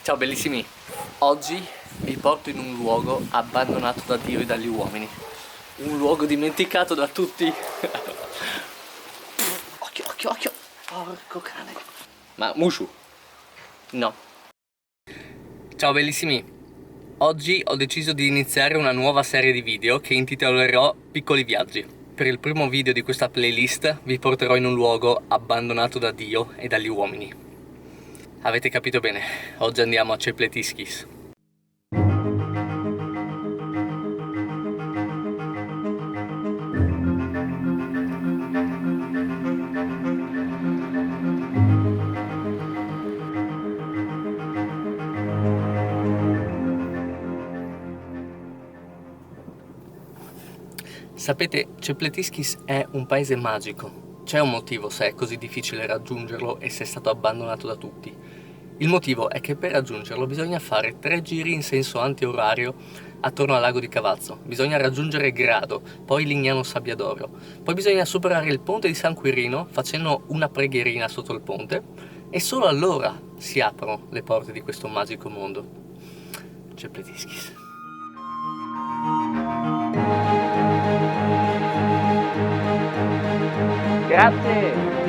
Ciao bellissimi, oggi vi porto in un luogo abbandonato da Dio e dagli uomini. Un luogo dimenticato da tutti. Occhio, occhio, occhio. Porco cane. Ma Mushu? No. Ciao bellissimi, oggi ho deciso di iniziare una nuova serie di video che intitolerò Piccoli Viaggi. Per il primo video di questa playlist vi porterò in un luogo abbandonato da Dio e dagli uomini. Avete capito bene, oggi andiamo a Cepletiskis. Sapete, Cepletiskis è un paese magico. C'è un motivo se è così difficile raggiungerlo e se è stato abbandonato da tutti. Il motivo è che per raggiungerlo bisogna fare 3 giri in senso antiorario attorno al lago di Cavazzo. Bisogna raggiungere Grado, poi Lignano Sabbiadoro. Poi bisogna superare il ponte di San Quirino facendo una preghierina sotto il ponte e solo allora si aprono le porte di questo magico mondo. Cepletiskis. Grazie!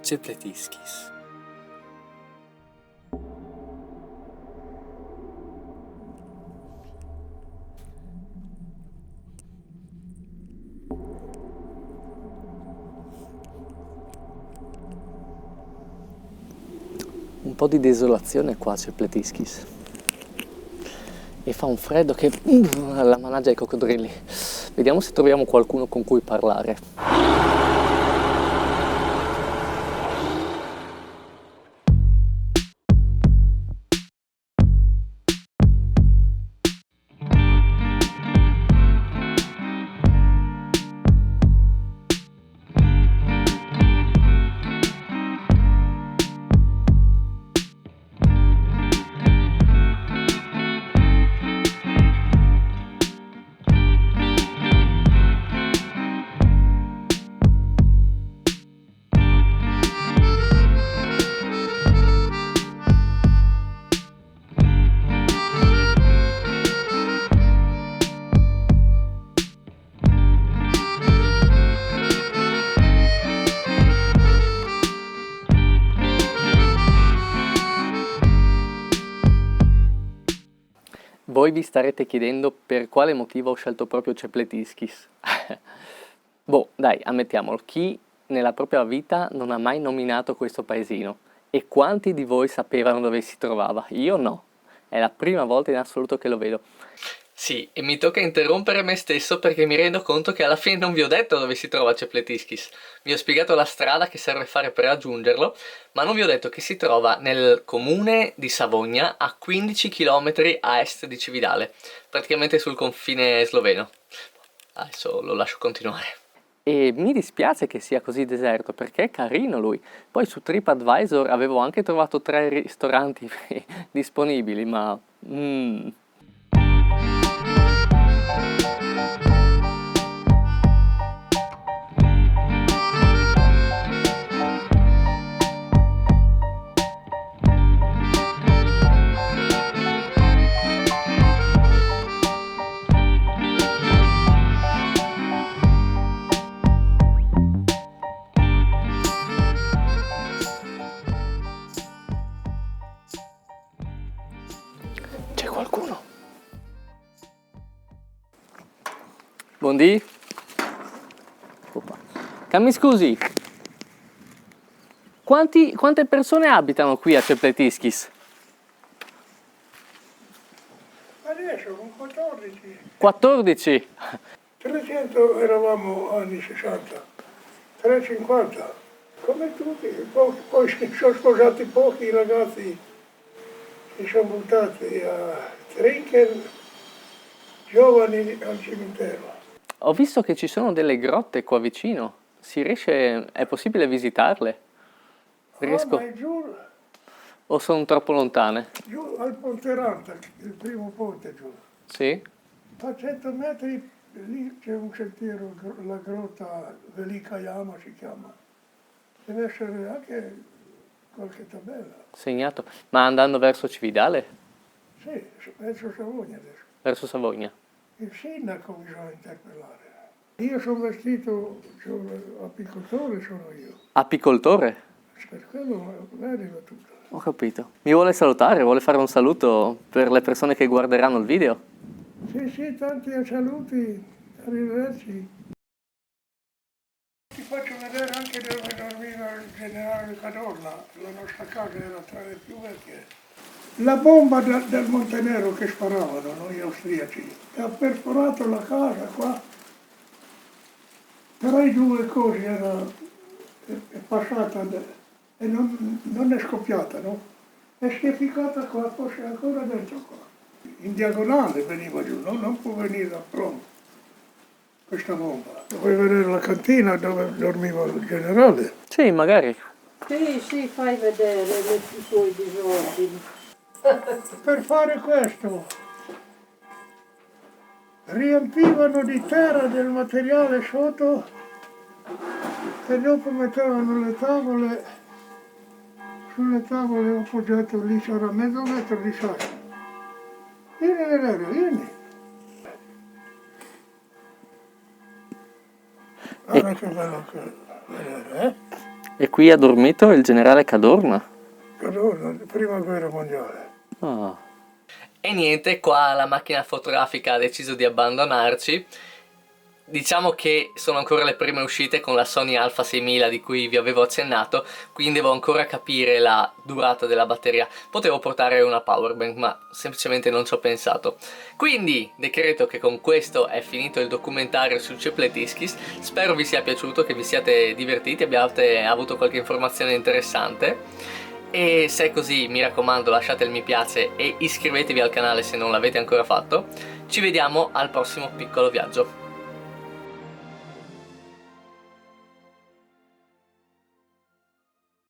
Cepletiskis. Un po' di desolazione qua a Cepletiskis. E fa un freddo che la managgia ai coccodrilli. Vediamo se troviamo qualcuno con cui parlare. Voi vi starete chiedendo per quale motivo ho scelto proprio Cepletiskis. Boh, dai, ammettiamolo, chi nella propria vita non ha mai nominato questo paesino? E quanti di voi sapevano dove si trovava? Io no, è la prima volta in assoluto che lo vedo. Sì, e mi tocca interrompere me stesso perché mi rendo conto che alla fine non vi ho detto dove si trova Cepletiskis. Vi ho spiegato la strada che serve fare per raggiungerlo, ma non vi ho detto che si trova nel comune di Savogna a 15 km a est di Cividale, praticamente sul confine sloveno. Adesso lo lascio continuare. E mi dispiace che sia così deserto perché è carino lui. Poi su TripAdvisor avevo anche trovato 3 ristoranti disponibili, ma... C'è qualcuno? Buondì? Oppa. Mi scusi, quante persone abitano qui a Cepletiskis? Adesso con 14. 14? 300 eravamo anni 60, 350, come tutti. Poi si sono sposati pochi ragazzi, si sono buttati a Trinken, giovani al cimitero. Ho visto che ci sono delle grotte qua vicino. È possibile visitarle? Riesco? Ma è giù, O sono troppo lontane? giù al Ponte Ranta, il primo ponte giù. Sì? A 100 metri lì c'è un sentiero, la grotta Velikayama si chiama. Deve essere anche qualche tabella. Segnato. Ma andando verso Cividale? Sì, verso Savogna adesso. Verso Savogna? Il sindaco bisogna interpellare. Io sono vestito, apicoltore sono io. Apicoltore? Per quello arriva tutto. Ho capito. Mi vuole salutare? Vuole fare un saluto per le persone che guarderanno il video? Sì, sì, tanti saluti, arrivederci. Ti faccio vedere anche dove dormiva il generale Cadorna, la nostra casa era tra le più vecchie. La bomba del Montenegro che sparavano, noi austriaci, ha perforato la casa qua. Tra i due cose è passata e non è scoppiata, no? E si è ficcata qua, forse ancora dentro qua. In diagonale veniva giù, no? Non può venire da pronto questa bomba. Vuoi vedere la cantina dove dormiva il generale? Sì, magari. Sì, fai vedere i suoi disordini. Per fare questo riempivano di terra del materiale sotto e dopo mettevano le tavole. Sulle tavole ho appoggiato lì, c'era mezzo metro di sasso. Vieni a vedere, vieni. Guarda che bello che vedere, E qui ha dormito il generale Cadorna? Cadorna, prima guerra mondiale. Ah. E niente, qua la macchina fotografica ha deciso di abbandonarci. Diciamo che sono ancora le prime uscite con la Sony Alpha 6000 di cui vi avevo accennato, quindi devo ancora capire la durata della batteria. Potevo portare una powerbank, ma semplicemente non ci ho pensato. Quindi decreto che con questo è finito il documentario su Cepletiscis. Spero vi sia piaciuto, che vi siate divertiti, abbiate avuto qualche informazione interessante. E se è così, mi raccomando, lasciate il mi piace e iscrivetevi al canale se non l'avete ancora fatto. Ci vediamo al prossimo piccolo viaggio.